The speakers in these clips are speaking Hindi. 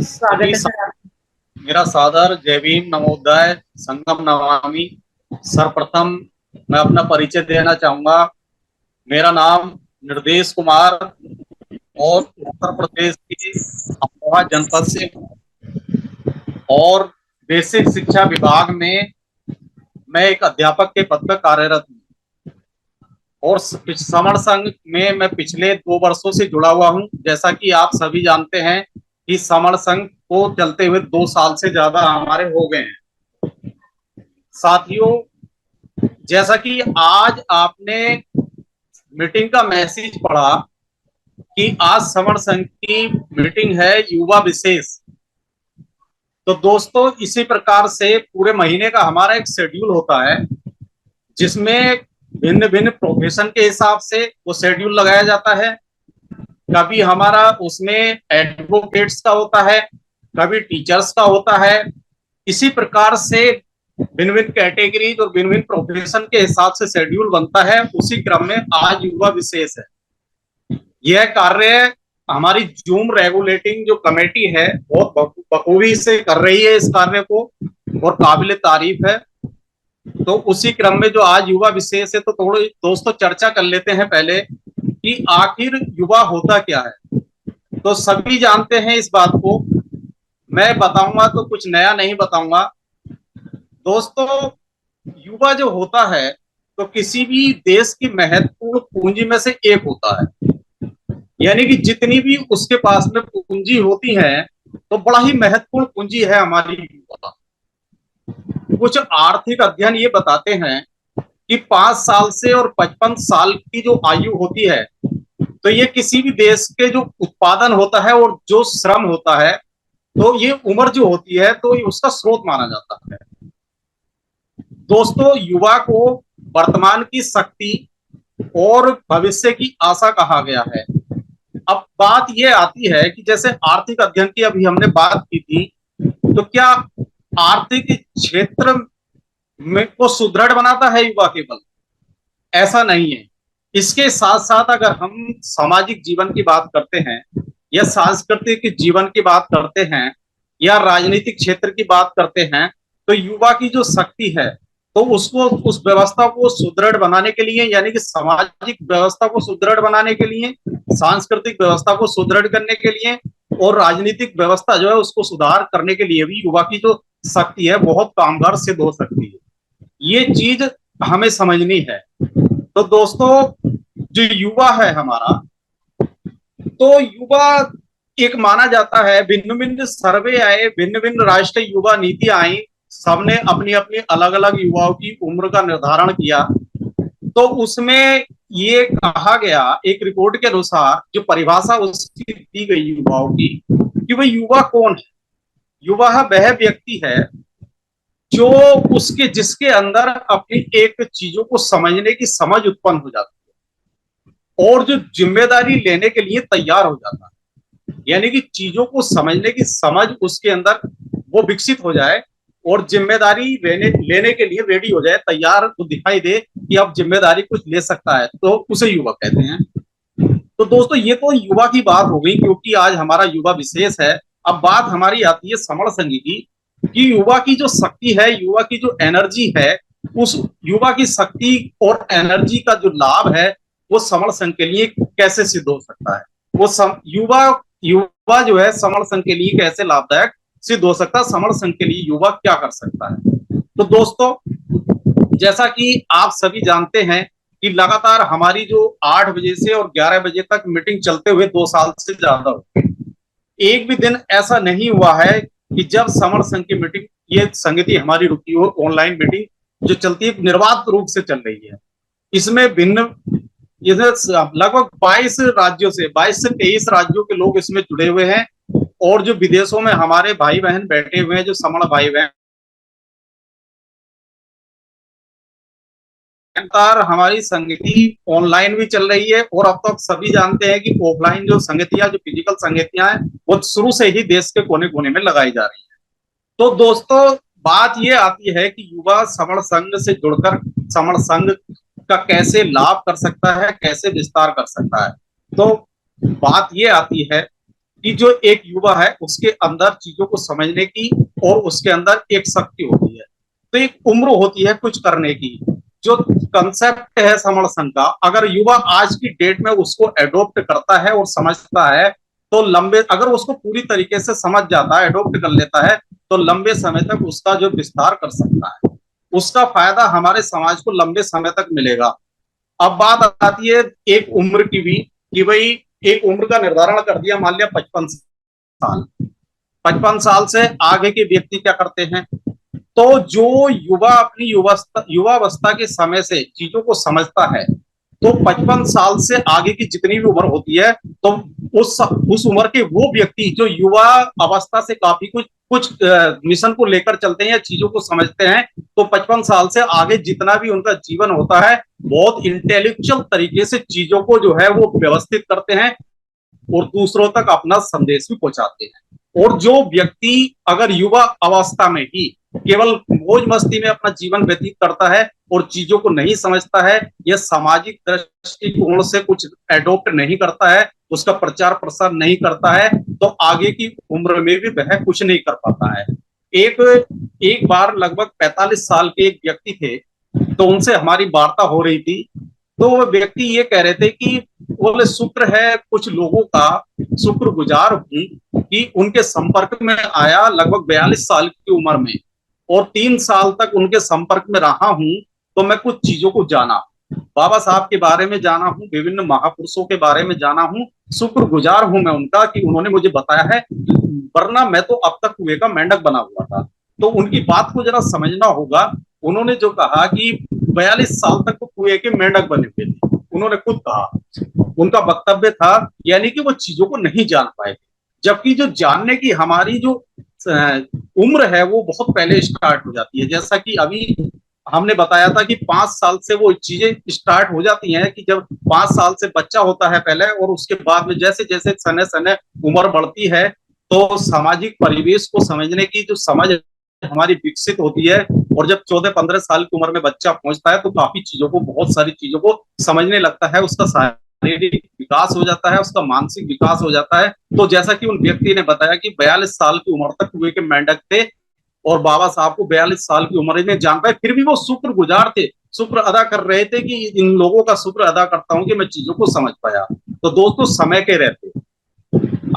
स्वागत सभी है सा- सर आप। मेरा सादर जय भीम नवोदय संगम नमामि। सर्वप्रथम मैं अपना परिचय देना चाहूंगा। मेरा नाम निर्देश कुमार और उत्तर प्रदेश के अमरोहा जनपद से और बेसिक शिक्षा विभाग में मैं एक अध्यापक के पद पर कार्यरत हूँ। और समर संघ में मैं पिछले 2 वर्षों से जुड़ा हुआ हूँ। जैसा कि आप सभी जानते हैं कि समर संघ को चलते हुए 2 साल से ज्यादा हमारे हो गए हैं। साथियों, जैसा कि आज आपने मीटिंग का मैसेज पढ़ा कि आज समर संघ की मीटिंग है युवा विशेष। तो दोस्तों, इसी प्रकार से पूरे महीने का हमारा एक शेड्यूल होता है जिसमें भिन्न भिन्न प्रोफेशन के हिसाब से वो शेड्यूल लगाया जाता है। कभी हमारा उसमें एडवोकेट्स का होता है, कभी टीचर्स का होता है। इसी प्रकार से भिन्न भिन्न कैटेगरीज और भिन्न भिन्न प्रोफेशन के हिसाब से शेड्यूल बनता है। उसी क्रम में आज युवा विशेष है। यह कार्य हमारी जूम रेगुलेटिंग जो कमेटी है बहुत बखूबी से कर रही है इस कार्य को, और काबिल तारीफ है। तो उसी क्रम में जो आज युवा विशेष है, तो थोड़ी दोस्तों चर्चा कर लेते हैं पहले कि आखिर युवा होता क्या है। तो सभी जानते हैं इस बात को, मैं बताऊंगा तो कुछ नया नहीं बताऊंगा। दोस्तों, युवा जो होता है तो किसी भी देश की महत्वपूर्ण पूंजी में से एक होता है। यानी कि जितनी भी उसके पास में पूंजी होती है तो बड़ा ही महत्वपूर्ण पूंजी है हमारी युवा। कुछ आर्थिक अध्ययन ये बताते हैं कि 5 साल से और 55 साल की जो आयु होती है, तो ये किसी भी देश के जो उत्पादन होता है और जो श्रम होता है, तो ये उम्र जो होती है तो ये उसका स्रोत माना जाता है। दोस्तों, युवा को वर्तमान की शक्ति और भविष्य की आशा कहा गया है। अब बात यह आती है कि जैसे आर्थिक अध्ययन की अभी हमने बात की थी, तो क्या आर्थिक क्षेत्र में को सुदृढ़ बनाता है युवा केवल? ऐसा नहीं है। इसके साथ साथ अगर हम सामाजिक जीवन की बात करते हैं या सांस्कृतिक जीवन की बात करते हैं या राजनीतिक क्षेत्र की बात करते हैं, तो युवा की जो शक्ति है तो उसको उस व्यवस्था को सुदृढ़ बनाने के लिए, यानी कि सामाजिक व्यवस्था को सुदृढ़ बनाने के लिए, सांस्कृतिक व्यवस्था को सुदृढ़ करने के लिए और राजनीतिक व्यवस्था जो है उसको सुधार करने के लिए भी युवा की जो शक्ति है बहुत कामगार सिद्ध हो सकती है। ये चीज हमें समझनी है। तो दोस्तों, जो युवा है हमारा, तो युवा एक माना जाता है, भिन्न भिन्न सर्वे आए, भिन्न भिन्न राष्ट्रीय युवा नीति आई, सबने अपनी अपनी अलग अलग युवाओं की उम्र का निर्धारण किया। तो उसमें ये कहा गया, एक रिपोर्ट के अनुसार जो परिभाषा उसकी दी गई युवाओं की, कि वह युवा कौन है। युवा वह व्यक्ति है जो उसके जिसके अंदर अपनी एक चीजों को समझने की समझ उत्पन्न हो जाती है और जो जिम्मेदारी लेने के लिए तैयार हो जाता है। यानी कि चीजों को समझने की समझ उसके अंदर वो विकसित हो जाए और जिम्मेदारी लेने लेने के लिए रेडी हो जाए, तैयार तो दिखाई दे कि अब जिम्मेदारी कुछ ले सकता है, तो उसे युवा कहते हैं। तो दोस्तों, ये तो युवा की बात हो गई क्योंकि आज हमारा युवा विशेष है। अब बात हमारी आती है समर संघ की, कि युवा की जो शक्ति है, युवा की जो एनर्जी है, उस युवा की शक्ति और एनर्जी का जो लाभ है वो समर संघ के लिए कैसे सिद्ध हो सकता है। युवा युवा जो है समर संघ के लिए कैसे लाभदायक सिद्ध हो सकता है, समर संघ के लिए युवा क्या कर सकता है। तो दोस्तों, जैसा कि आप सभी जानते हैं कि लगातार हमारी जो 8 बजे से और 11 बजे तक मीटिंग चलते हुए 2 साल से ज्यादा हो गए। एक भी दिन ऐसा नहीं हुआ है कि जब समर संघ की मीटिंग, ये संगति हमारी रुकी हो। ऑनलाइन मीटिंग जो चलती है निर्बाध रूप से चल रही है। इसमें भिन्न लगभग 22 राज्यों से 22 से 23 राज्यों के लोग इसमें जुड़े हुए हैं। और जो विदेशों में हमारे भाई बहन बैठे हुए हैं, जो समण भाई बहन, लगातार हमारी संगति ऑनलाइन भी चल रही है। और अब तक सभी जानते हैं कि ऑफलाइन जो संगतियां, जो फिजिकल संगतियां हैं, वो शुरू से ही देश के कोने कोने में लगाई जा रही है। तो दोस्तों, बात ये आती है कि युवा समण संघ से जुड़कर समण संघ का कैसे लाभ कर सकता है, कैसे विस्तार कर सकता है। तो बात ये आती है कि जो एक युवा है उसके अंदर चीजों को समझने की और उसके अंदर एक शक्ति होती है, तो एक उम्र होती है कुछ करने की। जो कंसेप्ट है समर्थन का, अगर युवा आज की डेट में उसको एडॉप्ट करता है और समझता है, तो लंबे, अगर उसको पूरी तरीके से समझ जाता है, एडॉप्ट कर लेता है, तो लंबे समय तक उसका जो विस्तार कर सकता है, उसका फायदा हमारे समाज को लंबे समय तक मिलेगा। अब बात आती है एक उम्र की भी, कि भाई एक उम्र का निर्धारण कर दिया, मान लिया 55 साल। 55 साल से आगे के व्यक्ति क्या करते हैं, तो जो युवा अपनी युवावस्था के समय से चीजों को समझता है, तो 55 साल से आगे की जितनी भी उम्र होती है, तो उस उम्र के वो व्यक्ति जो युवा अवस्था से काफी कुछ कुछ मिशन को लेकर चलते हैं या चीजों को समझते हैं, तो 55 साल से आगे जितना भी उनका जीवन होता है, बहुत इंटेलेक्चुअल तरीके से चीजों को जो है वो व्यवस्थित करते हैं और दूसरों तक अपना संदेश भी पहुंचाते हैं। और जो व्यक्ति अगर युवा अवस्था में ही केवल मौज मस्ती में अपना जीवन व्यतीत करता है और चीजों को नहीं समझता है, या सामाजिक दृष्टिकोण से कुछ एडॉप्ट नहीं करता है, उसका प्रचार प्रसार नहीं करता है, तो आगे की उम्र में भी वह कुछ नहीं कर पाता है। एक एक बार लगभग 45 साल के एक व्यक्ति थे, तो उनसे हमारी वार्ता हो रही थी। तो वो व्यक्ति ये कह रहे थे कि बोले शुक्र है कुछ लोगों का, शुक्रगुजार हूं कि उनके संपर्क में आया लगभग 42 साल की उम्र में, और 3 साल तक उनके संपर्क में रहा हूं, तो मैं कुछ चीजों को जाना, बाबा साहब के बारे में जाना हूं, विभिन्न महापुरुषों के बारे में जाना हूं। शुक्रगुजार हूं मैं उनका कि उन्होंने मुझे बताया है, वरना मैं तो अब तक कुएं का मेंढक बना हुआ था। तो उनकी बात को जरा समझना होगा। उन्होंने जो कहा कि 42 साल तक तो कुएं के मेंढक बने हुए थे, उन्होंने खुद कहा, उनका वक्तव्य था, यानी कि वो चीजों को नहीं जान पाए थे। जबकि जो जानने की हमारी जो उम्र है वो बहुत पहले स्टार्ट हो जाती है। जैसा कि अभी हमने बताया था कि 5 साल से वो चीजें स्टार्ट हो जाती हैं, कि जब 5 साल से बच्चा होता है पहले, और उसके बाद में जैसे जैसे समय समय उम्र बढ़ती है, तो सामाजिक परिवेश को समझने की जो समझ हमारी विकसित होती है। और जब 14-15 साल की उम्र में बच्चा पहुंचता है, तो काफी चीजों को, बहुत सारी चीजों को समझने लगता है, उसका शारीरिक विकास हो जाता है, उसका मानसिक विकास हो जाता है। तो जैसा कि उन व्यक्ति ने बताया कि 42 साल की उम्र तक कुएं के मेंढक थे, और बाबा साहब को 42 साल की उम्र में जान पाए, फिर भी वो शुक्रगुजार थे, शुक्र अदा कर रहे थे कि इन लोगों का शुक्र अदा करता हूं कि मैं चीजों को समझ पाया। तो दोस्तों, समय के रहते,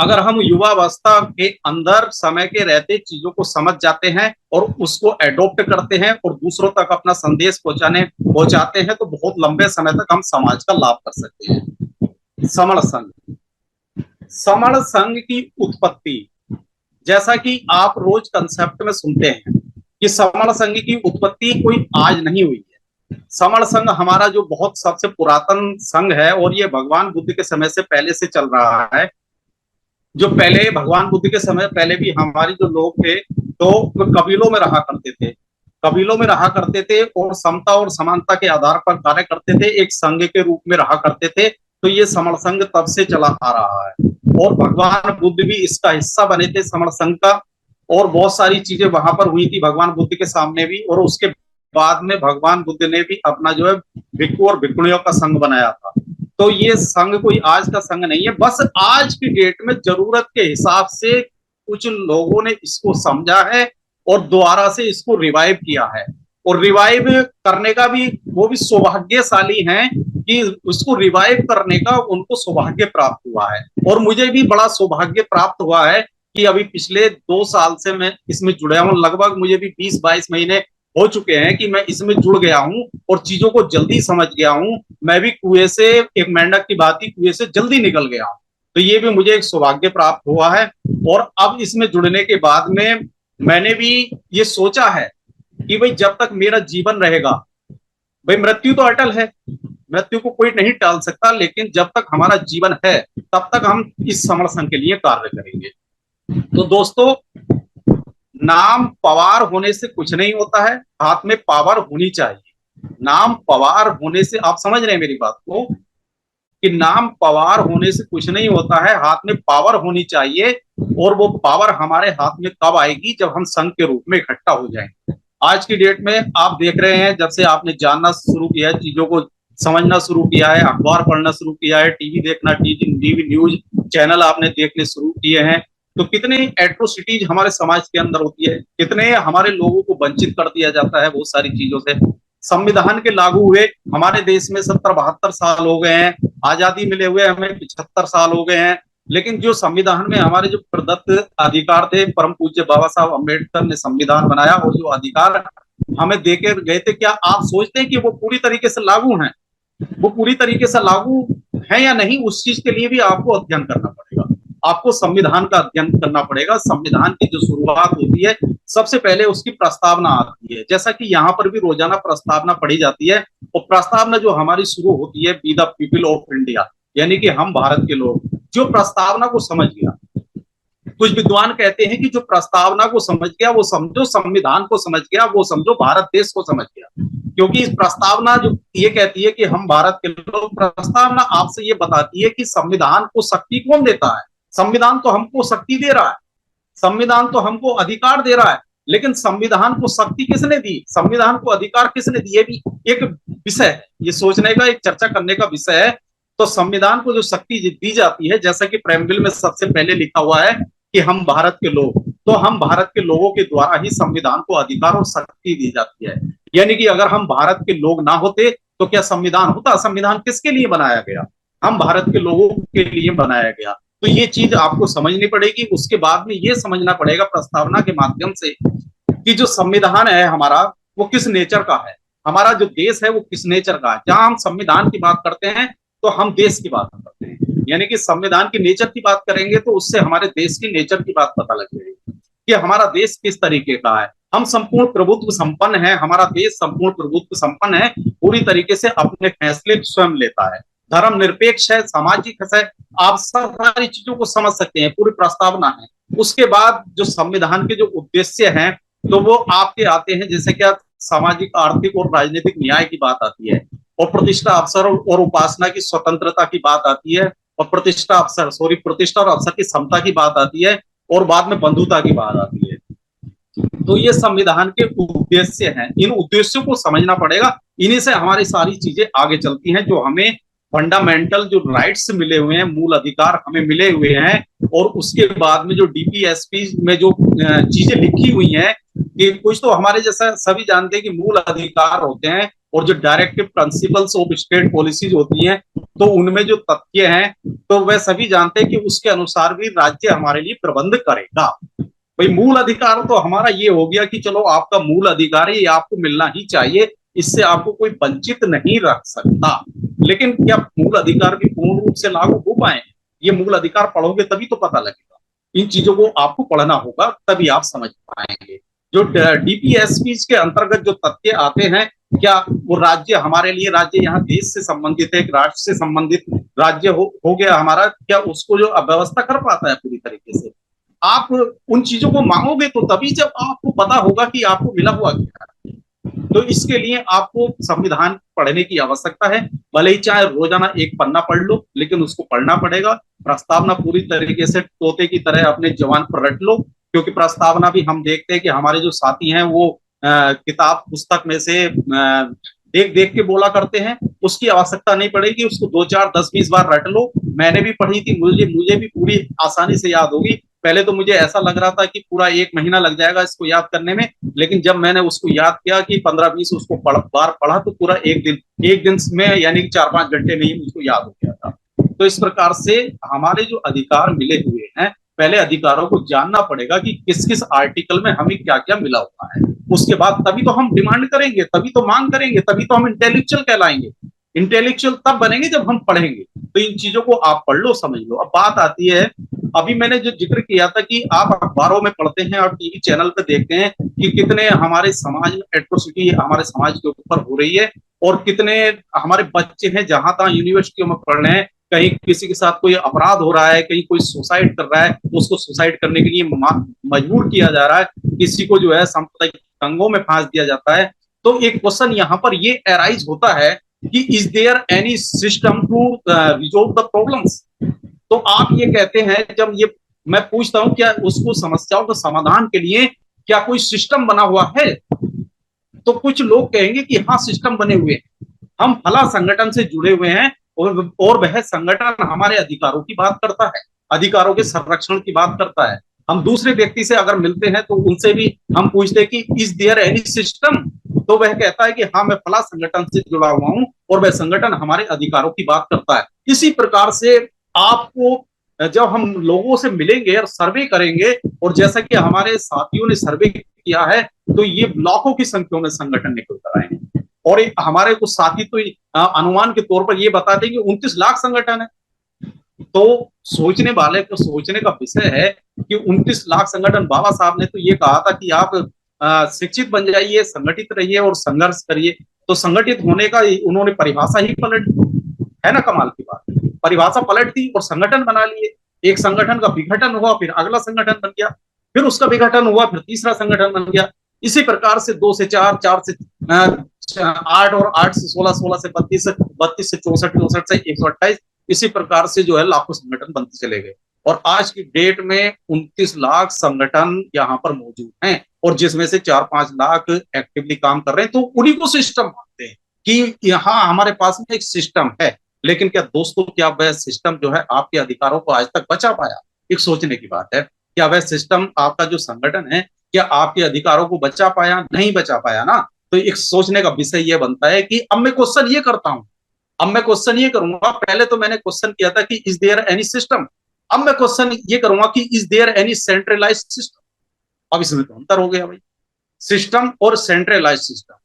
अगर हम युवावस्था के अंदर समय के रहते चीजों को समझ जाते हैं और उसको एडॉप्ट करते हैं और दूसरों तक अपना संदेश पहुंचाते हैं, तो बहुत लंबे समय तक हम समाज का लाभ कर सकते हैं। समण संघ, समण संघ की उत्पत्ति, जैसा कि आप रोज कंसेप्ट में सुनते हैं कि समण संघ की उत्पत्ति कोई आज नहीं हुई है। समण संघ हमारा जो बहुत सबसे पुरातन संघ है, और ये भगवान बुद्ध के समय से पहले से चल रहा है। जो पहले भगवान बुद्ध के समय पहले भी हमारी जो लोग थे, तो कबीलों में रहा करते थे, कबीलों में रहा करते थे, और समता और समानता के आधार पर कार्य करते थे, एक संघ के रूप में रहा करते थे। तो ये समण संघ तब से चला आ रहा है, और भगवान बुद्ध भी इसका हिस्सा बने थे समण संघ का। और बहुत सारी चीजें वहां पर हुई थी भगवान बुद्ध के सामने भी, और उसके बाद में भगवान बुद्ध ने भी अपना जो है भिक्षु और भिक्षुणियों का संघ बनाया था। तो ये संघ कोई आज का संघ नहीं है, बस आज की डेट में जरूरत के हिसाब से कुछ लोगों ने इसको समझा है और दोबारा से इसको रिवाइव किया है। और रिवाइव करने का भी वो भी सौभाग्यशाली हैं कि उसको रिवाइव करने का उनको सौभाग्य प्राप्त हुआ है। और मुझे भी बड़ा सौभाग्य प्राप्त हुआ है कि अभी पिछले 2 साल से मैं इसमें जुड़ा हूं, लगभग मुझे भी 20-22 महीने हो चुके हैं कि मैं इसमें जुड़ गया हूं और चीजों को जल्दी समझ गया हूं। मैं भी कुएं से, एक मेंढक की बात ही, कुएं से जल्दी निकल गया हूं। तो ये भी मुझे एक सौभाग्य प्राप्त हुआ है। और अब इसमें जुड़ने के बाद में मैंने भी ये सोचा है कि भाई जब तक मेरा जीवन रहेगा, भाई मृत्यु तो अटल है, मृत्यु को कोई नहीं टाल सकता, लेकिन जब तक हमारा जीवन है तब तक हम इस समर्थन के लिए कार्य करेंगे। तो दोस्तों, नाम पवार होने से कुछ नहीं होता है, हाथ में पावर होनी चाहिए। नाम पवार होने से, आप समझ रहे हैं मेरी बात को, कि नाम पवार होने से कुछ नहीं होता है, हाथ में पावर होनी चाहिए। और वो पावर हमारे हाथ में कब आएगी, जब हम संघ के रूप में इकट्ठा हो जाएंगे। आज की डेट में आप देख रहे हैं, जब से आपने जानना शुरू किया है चीजों को, समझना शुरू किया है, अखबार पढ़ना शुरू किया है, टीवी देखना, टीवी न्यूज चैनल आपने देखने शुरू किए हैं, तो कितने एट्रोसिटीज हमारे समाज के अंदर होती है, कितने हमारे लोगों को वंचित कर दिया जाता है बहुत सारी चीजों से। संविधान के लागू हुए हमारे देश में 70-72 साल हो गए हैं, आजादी मिले हुए हमें 75 साल हो गए हैं, लेकिन जो संविधान में हमारे जो प्रदत्त अधिकार थे, परम पूज्य बाबा साहब अम्बेडकर ने संविधान बनाया और जो अधिकार हमें देके गए थे, क्या आप सोचते हैं कि वो पूरी तरीके से लागू हैं? वो पूरी तरीके से लागू है या नहीं, उस चीज के लिए भी आपको अध्ययन करना पड़ेगा। आपको संविधान का अध्ययन करना पड़ेगा। संविधान की जो शुरुआत होती है, सबसे पहले उसकी प्रस्तावना आती है, जैसा कि यहाँ पर भी रोजाना प्रस्तावना पढ़ी जाती है। और प्रस्तावना जो हमारी शुरू होती है, be the people of India, यानी कि हम भारत के लोग। जो प्रस्तावना को समझ गया, कुछ विद्वान कहते हैं कि जो प्रस्तावना को समझ गया वो समझो संविधान को समझ गया, वो समझो भारत देश को समझ गया। क्योंकि इस प्रस्तावना जो ये कहती है कि हम भारत के लोग, प्रस्तावना आपसे ये बताती है कि संविधान को शक्ति कौन देता है। संविधान तो हमको शक्ति दे रहा है, संविधान तो हमको अधिकार दे रहा है, लेकिन संविधान को शक्ति किसने दी, संविधान को अधिकार किसने दिए, भी एक विषय है, ये सोचने का, एक चर्चा करने का विषय है। तो संविधान को जो शक्ति दी जाती है, जैसा कि प्रेमबिल में सबसे पहले लिखा हुआ है कि हम भारत के लोग, तो हम भारत के लोगों के द्वारा ही संविधान को अधिकार और शक्ति दी जाती है। यानी कि अगर हम भारत के लोग ना होते तो क्या संविधान होता? संविधान किसके लिए बनाया गया? हम भारत के लोगों के लिए बनाया गया। तो ये चीज आपको समझनी पड़ेगी। उसके बाद में ये समझना पड़ेगा प्रस्तावना के माध्यम से कि जो संविधान है हमारा, वो किस नेचर का है, हमारा जो देश है वो किस नेचर का है। जहां हम संविधान की बात करते हैं तो हम देश की बात करते हैं, यानी कि संविधान की नेचर की बात करेंगे तो उससे हमारे देश की नेचर की बात पता लग जाएगी कि हमारा देश किस तरीके का है। हम संपूर्ण प्रभुत्व संपन्न है, हमारा देश संपूर्ण प्रभुत्व संपन्न है, पूरी तरीके से अपने फैसले स्वयं लेता है, धर्म निरपेक्ष है, सामाजिक है। आप सब सारी चीजों को समझ सकते हैं, पूरी प्रस्तावना है। उसके बाद जो संविधान के जो उद्देश्य हैं तो वो आपके आते हैं, जैसे क्या सामाजिक, आर्थिक और राजनीतिक न्याय की बात आती है, और प्रतिष्ठा, अवसर और उपासना की स्वतंत्रता की बात आती है, और प्रतिष्ठा और अवसर की समता की बात आती है, और बाद में बंधुता की बात आती है। तो ये संविधान के उद्देश्य हैं, इन उद्देश्यों को समझना पड़ेगा। इन्हीं से हमारी सारी चीजें आगे चलती हैं, जो हमें फंडामेंटल जो राइट्स मिले हुए हैं, मूल अधिकार हमें मिले हुए हैं। और उसके बाद में जो डीपीएसपी में जो चीजें लिखी हुई हैं, कि कुछ तो हमारे जैसा सभी जानते हैं कि मूल अधिकार होते हैं, और जो directive principles of state policies होती हैं, तो उनमें जो तथ्य हैं तो वह सभी जानते हैं कि उसके अनुसार भी राज्य हमारे लिए प्रबंध करेगा। भाई मूल अधिकार तो हमारा ये हो गया कि चलो आपका मूल अधिकार है, ये आपको मिलना ही चाहिए, इससे आपको कोई वंचित नहीं रख सकता। लेकिन क्या मूल अधिकार भी पूर्ण रूप से लागू हो पाए? ये मूल अधिकार पढ़ोगे तभी तो पता लगेगा। इन चीजों को आपको पढ़ना होगा, तभी आप समझ पाएंगे। जो डीपीएसपी के अंतर्गत जो तथ्य आते हैं, क्या वो राज्य हमारे लिए, राज्य यहाँ देश से संबंधित है, एक राष्ट्र से संबंधित राज्य हो गया हमारा, क्या उसको जो व्यवस्था कर पाता है पूरी तरीके से? आप उन चीजों को मांगोगे तो तभी जब आपको पता होगा कि आपको मिला हुआ क्या है। तो इसके लिए आपको संविधान पढ़ने की आवश्यकता है। भले ही चाहे रोजाना एक पन्ना पढ़ लो, लेकिन उसको पढ़ना पड़ेगा। प्रस्तावना पूरी तरीके से तोते की तरह अपने जवान पर रट लो, क्योंकि प्रस्तावना भी हम देखते हैं कि हमारे जो साथी हैं वो किताब पुस्तक में से देख देख के बोला करते हैं। उसकी आवश्यकता नहीं पड़ेगी, उसको 2, 4, 10, 20 बार रट लो। मैंने भी पढ़ी थी, मुझे भी पूरी आसानी से याद होगी। पहले तो मुझे ऐसा लग रहा था कि पूरा 1 महीना लग जाएगा इसको याद करने में, लेकिन जब मैंने उसको याद किया कि 15-20 उसको बार पढ़ा तो पूरा एक दिन में, यानी कि 4-5 घंटे में ही मुझको याद हो गया था। तो इस प्रकार से हमारे जो अधिकार मिले हुए हैं, पहले अधिकारों को जानना पड़ेगा कि किस किस आर्टिकल में हमें क्या क्या मिला हुआ है। उसके बाद तभी तो हम डिमांड करेंगे, तभी तो मांग करेंगे, तभी तो हम इंटेलेक्चुअल कहलाएंगे। इंटेलेक्चुअल तब बनेंगे जब हम पढ़ेंगे। तो इन चीजों को आप पढ़ लो, समझ लो। अब बात आती है, अभी मैंने जो जिक्र किया था कि आप अखबारों में पढ़ते हैं और टीवी चैनल पे देखते हैं कि कितने हमारे समाज में एट्रोसिटी हमारे समाज के ऊपर हो रही है, और कितने हमारे बच्चे हैं जहां तहां यूनिवर्सिटियों में पढ़ रहे हैं, कहीं किसी के साथ कोई अपराध हो रहा है, कहीं कोई सुसाइड कर रहा है, तो उसको सुसाइड करने के लिए मजबूर किया जा रहा है, किसी को जो है सांप्रदायिक दंगों में फांस दिया जाता है। तो एक क्वेश्चन यहाँ पर ये अराइज होता है कि is there any system to resolve the problems? तो आप ये कहते हैं, जब ये मैं पूछता हूं क्या उसको समस्याओं के समाधान के लिए क्या कोई सिस्टम बना हुआ है, तो कुछ लोग कहेंगे कि हाँ सिस्टम बने हुए हैं। हम फला संगठन से जुड़े हुए हैं और वह संगठन हमारे अधिकारों की बात करता है, अधिकारों के संरक्षण की बात करता है। हम दूसरे व्यक्ति से अगर मिलते हैं तो उनसे भी हम पूछते हैं कि इज देयर एनी सिस्टम, तो वह कहता है कि हाँ मैं फला संगठन से जुड़ा हुआ हूं और वह संगठन हमारे अधिकारों की बात करता है। इसी प्रकार से आपको जब हम लोगों से मिलेंगे और सर्वे करेंगे, और जैसा कि हमारे साथियों ने सर्वे किया है, तो ये लाखों की संख्या में संगठन निकल कर आए हैं। और हमारे कुछ साथी तो अनुमान के तौर पर ये बताते हैं कि 29 लाख संगठन है। तो सोचने वाले को सोचने का विषय है कि 29 लाख संगठन। बाबा साहब ने तो ये कहा था कि आप शिक्षित बन जाइए, संगठित रहिए और संघर्ष करिए। तो संगठित होने का उन्होंने परिभाषा ही पलट दी है ना, कमाल की बात। परिभाषा पलट दी और संगठन बना लिए। एक संगठन का विघटन हुआ, फिर अगला संगठन बन गया, फिर उसका विघटन हुआ, फिर तीसरा संगठन बन गया। इसी प्रकार से 2 से 4, 4 से 8 और 8 से 16, 16 से 32, 32 से 64, 64 से 128, इसी प्रकार से जो है लाखों संगठन बनते चले गए। और आज की डेट में 29 लाख संगठन यहाँ पर मौजूद हैं, और जिसमें से 4-5 लाख एक्टिवली काम कर रहे हैं। तो उन्हीं को सिस्टम मानते हैं कि यहाँ हमारे पास में एक सिस्टम है। लेकिन क्या दोस्तों, क्या वह सिस्टम जो है आपके अधिकारों को आज तक बचा पाया? एक सोचने की बात है। क्या वह सिस्टम, आपका जो संगठन है, क्या आपके अधिकारों को बचा पाया? नहीं बचा पाया ना। तो एक सोचने का विषय यह बनता है कि अब मैं क्वेश्चन ये करता हूं, अब मैं क्वेश्चन ये करूंगा, पहले तो मैंने क्वेश्चन किया था कि इज देयर एनी सिस्टम, अब मैं क्वेश्चन ये करूंगा कि is there any centralised system. अब इसमें तो अंतर हो गया भाई, सिस्टम और सेंट्रलाइज्ड सिस्टम।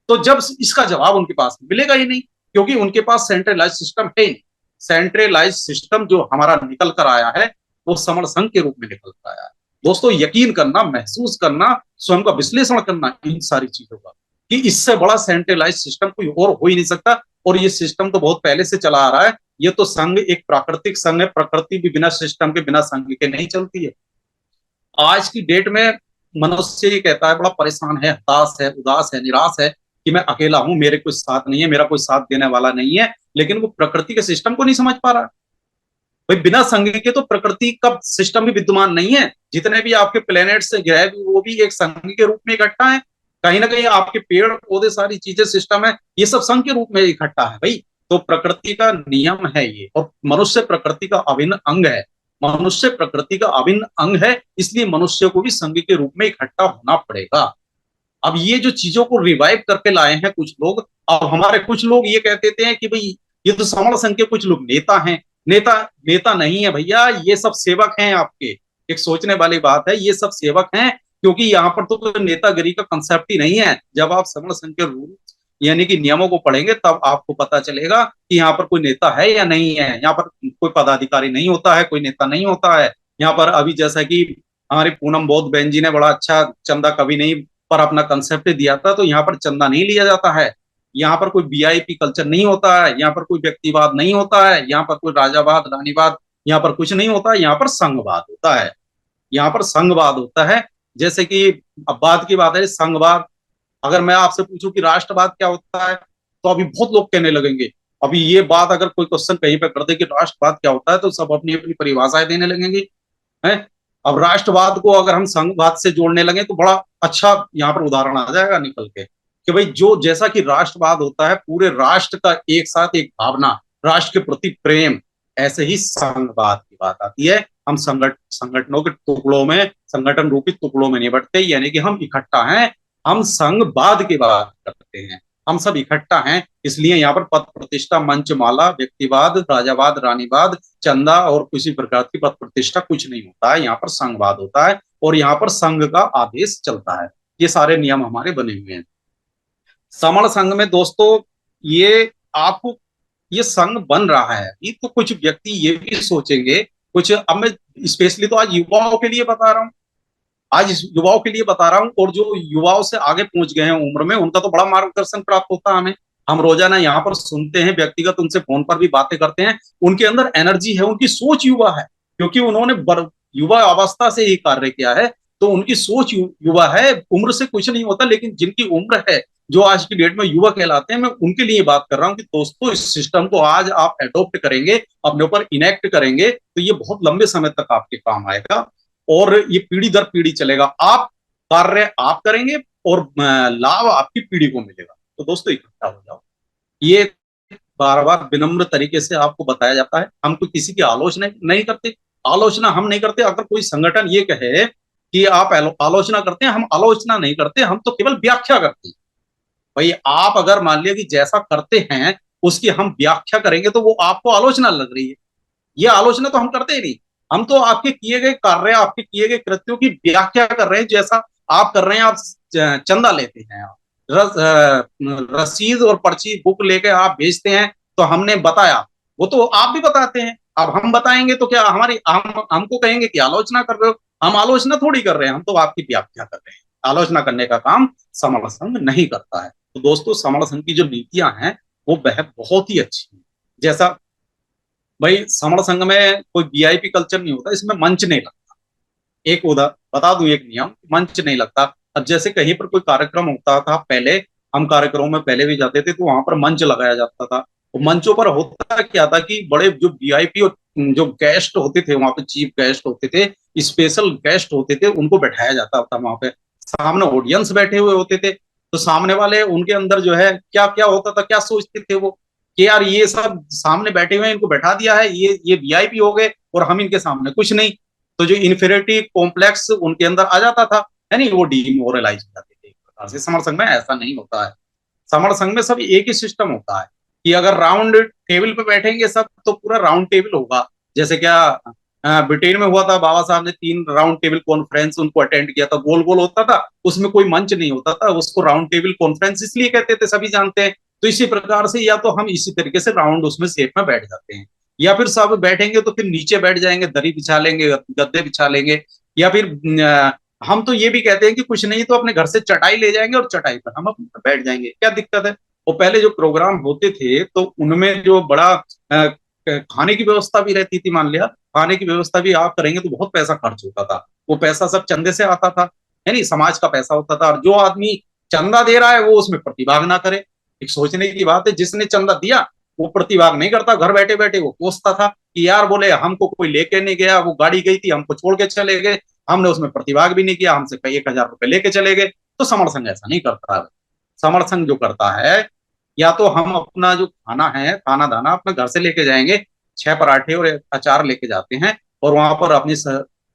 तो जब इसका जवाब उनके पास मिलेगा ही नहीं, क्योंकि उनके पास सेंट्रलाइज्ड सिस्टम है ही नहीं। सेंट्रलाइज्ड सिस्टम जो हमारा निकल कर आया है वो समण संघ के रूप में निकल कर आया है। दोस्तों यकीन करना, महसूस करना, स्वयं का विश्लेषण करना इन सारी चीजों का, कि इससे बड़ा सेंट्रलाइज्ड सिस्टम कोई और हो ही नहीं सकता। और ये सिस्टम तो बहुत पहले से चला आ रहा है। ये तो संघ एक प्राकृतिक संघ है, प्रकृति भी बिना सिस्टम के, बिना संघ के नहीं चलती है। आज की डेट में मनुष्य ये कहता है, बड़ा परेशान है, हताश है, उदास है, निराश है कि मैं अकेला हूं, मेरे कोई साथ नहीं है, मेरा कोई साथ देने वाला नहीं है। लेकिन वो प्रकृति के सिस्टम को नहीं समझ पा रहा। भाई बिना संघ के तो प्रकृति का सिस्टम भी विद्यमान नहीं है। जितने भी आपके प्लेनेट्स ग्रह, वो भी एक संघ के रूप में इकट्ठा है। कहीं ना कहीं आपके पेड़ पौधे, सारी चीजें, सिस्टम है, ये सब संघ के रूप में इकट्ठा है भाई। तो प्रकृति का नियम है ये, और मनुष्य प्रकृति का अभिन्न अंग है। मनुष्य प्रकृति का अभिन्न अंग है, इसलिए मनुष्य को भी संघ के रूप में इकट्ठा होना पड़ेगा। अब ये जो चीजों को रिवाइव करके लाए हैं कुछ लोग, अब हमारे कुछ लोग ये कहते थे कि भाई ये तो समण संघ के कुछ लोग नेता हैं। नेता नेता नहीं है भैया, ये सब सेवक हैं आपके। एक सोचने वाली बात है, ये सब सेवक हैं, क्योंकि यहाँ पर तो नेतागिरी का कंसेप्ट ही नहीं है। जब आप समण संघ के रूल यानी कि नियमों को पढ़ेंगे तब आपको पता चलेगा कि यहाँ पर कोई नेता है या नहीं है। यहाँ पर कोई पदाधिकारी नहीं होता है, कोई नेता नहीं होता है। यहाँ पर अभी जैसा कि हमारी पूनम बोध बहन जी ने बड़ा अच्छा, चंदा कभी नहीं पर अपना कंसेप्ट दिया था, तो यहाँ पर चंदा नहीं लिया जाता है। यहाँ पर कोई वीआईपी कल्चर नहीं होता है, यहाँ पर कोई व्यक्तिवाद नहीं होता है, यहाँ पर कोई राजावाद रानीवाद, यहाँ पर कुछ नहीं होता है। यहाँ पर संघवाद होता है, यहाँ पर संघवाद होता है। जैसे कि अब बात की बात है संघवाद, अगर मैं आपसे पूछूं कि राष्ट्रवाद क्या होता है, तो अभी बहुत लोग कहने लगेंगे। अभी ये बात अगर कोई क्वेश्चन कहीं पे कर दे कि राष्ट्रवाद क्या होता है, तो सब अपनी अपनी परिभाषाएं देने लगेंगे हैं। अब राष्ट्रवाद को अगर हम संघवाद से जोड़ने लगे तो बड़ा अच्छा यहाँ पर उदाहरण आ जाएगा निकल के, कि भाई जो जैसा कि राष्ट्रवाद होता है पूरे राष्ट्र का एक साथ एक भावना, राष्ट्र के प्रति प्रेम, ऐसे ही संघवाद की बात आती है। हम संगठनों के टुकड़ों में, संगठन रूपी टुकड़ों में नहीं बटते, यानी कि हम इकट्ठा हैं। हम संघवाद की बात करते हैं, हम सब इकट्ठा हैं। इसलिए यहाँ पर पद प्रतिष्ठा, मंचमाला, व्यक्तिवाद, राजावाद, रानीवाद, चंदा और किसी प्रकार की पद प्रतिष्ठा कुछ नहीं होता है। यहाँ पर संघवाद होता है और यहाँ पर संघ का आदेश चलता है। ये सारे नियम हमारे बने हुए हैं। समण संघ में दोस्तों, ये आपको ये संघ बन रहा है, ये तो कुछ व्यक्ति ये भी सोचेंगे कुछ। अब मैं स्पेशली तो आज युवाओं के लिए बता रहा हूँ, आज युवाओं के लिए बता रहा हूँ। और जो युवाओं से आगे पहुंच गए हैं उम्र में, उनका तो बड़ा मार्गदर्शन प्राप्त होता है हमें। हम रोजाना यहाँ पर सुनते हैं, व्यक्तिगत उनसे फोन पर भी बातें करते हैं। उनके अंदर एनर्जी है, उनकी सोच युवा है, क्योंकि उन्होंने युवा अवस्था से ही कार्य किया है। तो उनकी सोच युवा है, उम्र से कुछ नहीं होता। लेकिन जिनकी उम्र है, जो आज की डेट में युवा कहलाते हैं, मैं उनके लिए बात कर रहा हूँ कि दोस्तों इस सिस्टम को आज आप एडॉप्ट करेंगे, अपने ऊपर इनेक्ट करेंगे, तो ये बहुत लंबे समय तक आपके काम आएगा और ये पीढ़ी दर पीढ़ी चलेगा। आप कार्य आप करेंगे और लाभ आपकी पीढ़ी को मिलेगा। तो दोस्तों इकट्ठा हो जाओ, ये बार बार विनम्र तरीके से आपको बताया जाता है। हम कोई किसी की आलोचना नहीं करते, आलोचना हम नहीं करते। अगर कोई संगठन ये कहे कि आप आलोचना करते हैं, हम आलोचना नहीं करते, हम तो केवल व्याख्या करते हैं। भाई आप अगर मान लिया कि जैसा करते हैं उसकी हम व्याख्या करेंगे तो वो आपको आलोचना लग रही है। ये आलोचना तो हम करते ही नहीं। हम तो आपके किए गए कार्य, आपके किए गए कृत्यों की व्याख्या कर रहे हैं। जैसा आप कर रहे हैं, आप चंदा लेते हैं, आप रसीद और पर्ची बुक लेके आप भेजते हैं, तो हमने बताया, वो तो आप भी बताते हैं। अब हम बताएंगे तो क्या हमारी हमको कहेंगे कि आलोचना कर रहे हो? हम आलोचना थोड़ी कर रहे हैं, हम तो आपकी व्याख्या कर रहे हैं। आलोचना करने का काम समर संघ नहीं करता है। तो दोस्तों, समर संघ की जो नीतियां हैं वो बहुत ही अच्छी है। जैसा भाई समर संघ में कोई वीआईपी कल्चर नहीं होता, इसमें मंच नहीं लगता। एक उदा बता दूं, एक नियम, मंच नहीं लगता। अब जैसे कहीं पर कोई कार्यक्रम होता था पहले, हम कार्यक्रमों में पहले भी जाते थे तो वहां पर मंच लगाया जाता था। तो मंचों पर होता क्या था कि बड़े जो वीआईपी और जो गेस्ट होते थे, वहां पे चीफ गेस्ट होते थे, स्पेशल गेस्ट होते थे, उनको बैठाया जाता था वहां पे। सामने ऑडियंस बैठे हुए होते थे, तो सामने वाले उनके अंदर जो है क्या क्या होता था, क्या सोचते थे वो, कि यार ये सब सामने बैठे हुए हैं, इनको बैठा दिया है, ये वीआईपी हो गए और हम इनके सामने कुछ नहीं। तो जो इन्फीरियरिटी कॉम्प्लेक्स उनके अंदर आ जाता था, है नहीं, वो डीमोरलाइज हो जाते थे एक प्रकार से। समर संघ में ऐसा नहीं होता है। समर संघ में सब एक ही सिस्टम होता है कि अगर राउंड टेबल पे बैठेंगे सब तो पूरा राउंड टेबल होगा। जैसे क्या ब्रिटेन में हुआ था, बाबा साहब ने 3 राउंड टेबल कॉन्फ्रेंस उनको अटेंड किया था, गोल गोल होता था, उसमें कोई मंच नहीं होता था, उसको राउंड टेबल कॉन्फ्रेंस इसलिए कहते थे, सभी जानते हैं। तो इसी प्रकार से या तो हम इसी तरीके से राउंड उसमें शेप में बैठ जाते हैं, या फिर सब बैठेंगे तो फिर नीचे बैठ जाएंगे, दरी बिछा लेंगे, गद्दे बिछा लेंगे, या फिर हम तो ये भी कहते हैं कि कुछ नहीं तो अपने घर से चटाई ले जाएंगे और चटाई पर हम अपने बैठ जाएंगे, क्या दिक्कत है। वो पहले जो प्रोग्राम होते थे तो उनमें जो बड़ा खाने की व्यवस्था भी रहती थी। मान लिया खाने की व्यवस्था भी आप करेंगे तो बहुत पैसा खर्च होता था, वो पैसा सब चंदे से आता था, है नहीं, समाज का पैसा होता था। और जो आदमी चंदा दे रहा है वो उसमें प्रतिभाग ना करे, एक सोचने की बात है। जिसने चंदा दिया वो प्रतिभाग नहीं करता, घर बैठे बैठे वो कोसता था कि यार बोले हमको कोई लेके नहीं गया, वो गाड़ी गई थी हमको छोड़ के चले गए, हमने उसमें प्रतिभाग भी नहीं किया, हमसे कई 1,000 रुपए लेके चले गए। तो समर संघ ऐसा नहीं करता है। समर संघ जो करता है, या तो हम अपना जो खाना है, खाना दाना अपने घर से लेके जाएंगे, 6 पराठे और अचार लेके जाते हैं, और वहां पर अपनी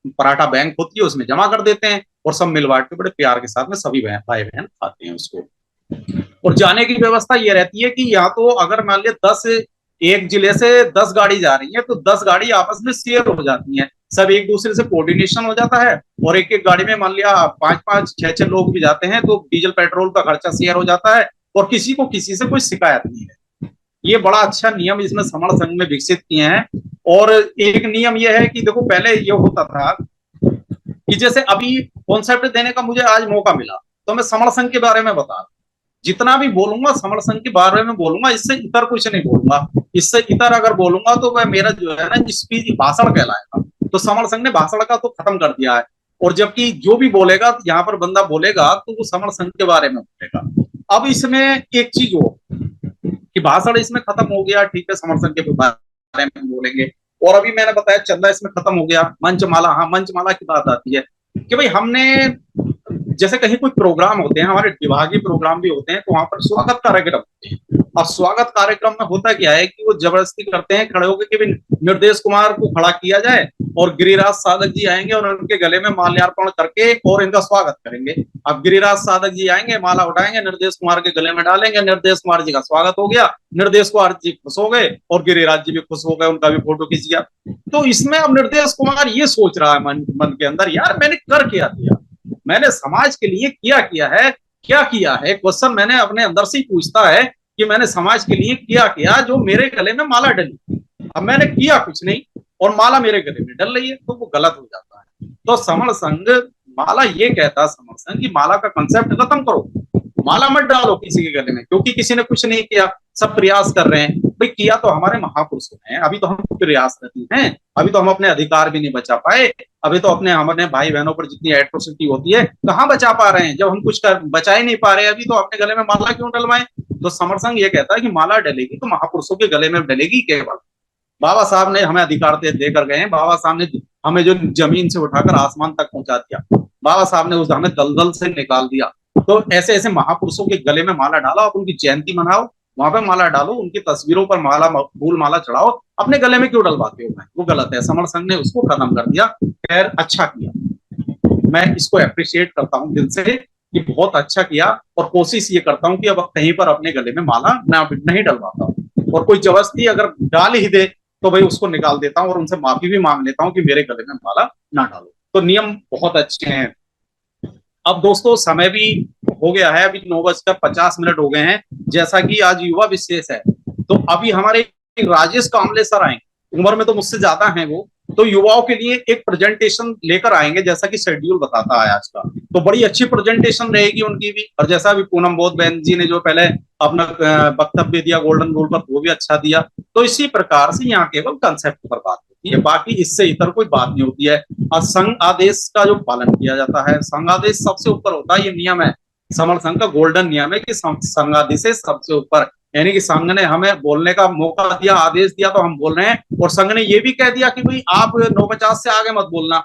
पराठा बैंक होती है उसमें जमा कर देते हैं, और सब मिल बांट के बड़े प्यार के साथ में सभी भाई बहन खाते हैं उसको। और जाने की व्यवस्था ये रहती है कि या तो अगर मान लिया 10, एक जिले से 10 गाड़ी जा रही है तो 10 गाड़ी आपस में शेयर हो जाती हैं, सब एक दूसरे से कोऑर्डिनेशन हो जाता है। और एक एक गाड़ी में मान लिया 5-5, 6-6 लोग भी जाते हैं तो डीजल पेट्रोल का खर्चा शेयर हो जाता है, और किसी को किसी से कोई शिकायत नहीं है। ये बड़ा अच्छा नियम इसमें समर संघ में विकसित किए हैं। और एक नियम यह है कि देखो पहले ये होता था कि जैसे अभी कॉन्सेप्ट देने का मुझे आज मौका मिला, तो मैं समर संघ के बारे में बता रहा हूं। जितना भी बोलूंगा समर संघ के बारे में बोलूंगा, इससे इतर कुछ नहीं बोलूंगा। इससे इतर अगर बोलूंगा तो मैं, मेरा जो है ना स्पीच भाषण कहलाएगा। तो समर संघ ने भाषण का तो खत्म कर दिया है। और जबकि जो भी बोलेगा यहाँ पर बंदा बोलेगा तो वो समर संघ के बारे में बोलेगा। अब इसमें एक चीज हो कि भाषण इसमें खत्म हो गया, ठीक है, समर संघ के बारे में बोलेंगे। और अभी मैंने बताया चंदा इसमें खत्म हो गया। मंचमाला, हाँ मंचमाला की बात आती है कि भाई हमने, जैसे कहीं कोई प्रोग्राम होते हैं, हमारे विभागीय प्रोग्राम भी होते हैं, तो वहां पर स्वागत कार्यक्रम होते हैं। अब स्वागत कार्यक्रम में होता क्या है कि वो जबरदस्ती करते हैं खड़े होकर कि निर्देश कुमार को खड़ा किया जाए और गिरिराज साधक जी आएंगे और उनके गले में माल्यार्पण करके और इनका स्वागत करेंगे। अब गिरिराज साधक जी आएंगे, माला उठाएंगे, निर्देश कुमार के गले में डालेंगे, निर्देश कुमार जी का स्वागत हो गया, निर्देश कुमार जी खुश हो गए और गिरिराज जी भी खुश हो गए, उनका भी फोटो खींच गया। तो इसमें अब निर्देश कुमार ये सोच रहा है मन के अंदर, यार मैंने कर क्या दिया, मैंने समाज के लिए किया किया है, क्या किया है, क्वेश्चन मैंने अपने अंदर से ही पूछता है कि मैंने समाज के लिए किया किया जो मेरे गले में माला डली। अब मैंने किया कुछ नहीं और माला मेरे गले में डल रही है, तो वो गलत हो जाता है। तो समर संघ माला ये कहता, समर संघ की माला का कंसेप्ट खत्म करो, माला मत डालो किसी के गले में, क्योंकि किसी ने कुछ नहीं किया, सब प्रयास कर रहे हैं। भाई किया तो हमारे महापुरुषों ने, अभी तो हम प्रयासरत हैं, अभी तो हम अपने अधिकार भी नहीं बचा पाए, अभी तो अपने हमारे भाई बहनों पर जितनी एट्रोसिटी होती है कहाँ बचा पा रहे हैं। जब हम कुछ बचा ही नहीं पा रहे अभी, तो अपने गले में माला क्यों डलवाएं। तो समर संघ ये कहता है कि माला डलेगी तो महापुरुषों के गले में डलेगी केवल। बाबा साहब ने हमें अधिकार देकर गए हैं, बाबा साहब ने हमें जो जमीन से उठाकर आसमान तक पहुंचा दिया, बाबा साहब ने उस हमें दलदल से निकाल दिया। तो ऐसे ऐसे महापुरुषों के गले में माला डालो, आप उनकी जयंती मनाओ, वहां पे माला डालो, उनकी तस्वीरों पर माला, फूल माला चढ़ाओ, अपने गले में क्यों डलवाते हो भाई? वो गलत है। समर संघ ने उसको खत्म कर दिया। खैर अच्छा किया, मैं इसको अप्रिशिएट करता हूँ दिल से कि बहुत अच्छा किया। और कोशिश ये करता हूँ कि अब कहीं पर अपने गले में माला ना नहीं डलवाता हूँ, और कोई जबरदस्ती अगर डाल ही दे तो भाई उसको निकाल देता हूँ और उनसे माफी भी मांग लेता हूँ कि मेरे गले में माला ना डालो। तो नियम बहुत अच्छे हैं। अब दोस्तों समय भी हो गया है, अभी 9:50 हो गए हैं। जैसा कि आज युवा विशेष है, तो अभी हमारे राजेश कामले सर आएंगे, उम्र में तो मुझसे ज्यादा हैं वो, तो युवाओं के लिए एक प्रेजेंटेशन लेकर आएंगे, जैसा कि शेड्यूल बताता है आज का। तो बड़ी अच्छी प्रेजेंटेशन रहेगी उनकी भी। और जैसा भी पूनम बोध बहन जी ने जो पहले अपना वक्तव्य दिया गोल्डन रूल पर, वो भी अच्छा दिया। तो इसी प्रकार से यहाँ केवल कंसेप्ट पर बात होती है, बाकी इससे इतर कोई बात नहीं होती है। और संघ आदेश का जो पालन किया जाता है, संघ आदेश सबसे ऊपर होता है, ये नियम है समर संघ का, गोल्डन नियम है कि संघ आदेश है सबसे ऊपर। यानी कि संघ ने हमें बोलने का मौका दिया, आदेश दिया, तो हम बोल रहे हैं। और संघ ने ये भी कह दिया कि भाई आप 9:50 से आगे मत बोलना,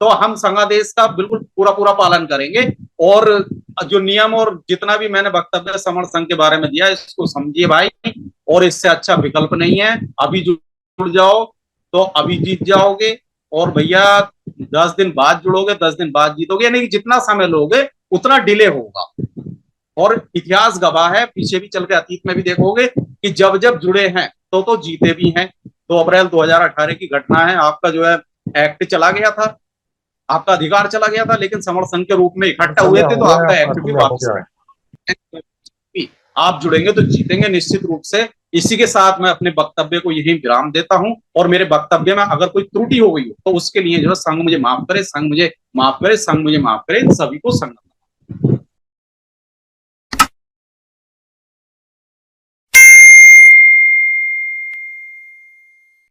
तो हम संघादेश का बिल्कुल पूरा पूरा पालन करेंगे। और जो नियम और जितना भी मैंने वक्तव्य समर संघ के बारे में दिया, इसको समझिए भाई। और इससे अच्छा विकल्प नहीं है, अभी जुड़ जाओ तो अभी जीत जाओगे। और भैया 10 दिन बाद जुड़ोगे, 10 दिन बाद जीतोगे, यानी कि जितना समय लोगे उतना डिले होगा। और इतिहास गवाह है, पीछे भी चल के अतीत में भी देखोगे कि जब जब जुड़े हैं तो जीते भी हैं। 2 अप्रैल 2018 की घटना है, आपका जो है एक्ट चला गया था, आपका अधिकार चला गया था, लेकिन समर्थन के रूप में इकट्ठा हुए थे, तो आपका एक्ट भी वापस आया। आप जुड़ेंगे तो जीतेंगे निश्चित रूप से। इसी के साथ मैं अपने वक्तव्य को यही विराम देता हूं। और मेरे वक्तव्य में अगर कोई त्रुटि हो गई हो तो उसके लिए जो है संघ मुझे माफ करे, संघ मुझे माफ करे, संघ मुझे माफ करे। सभी को संघ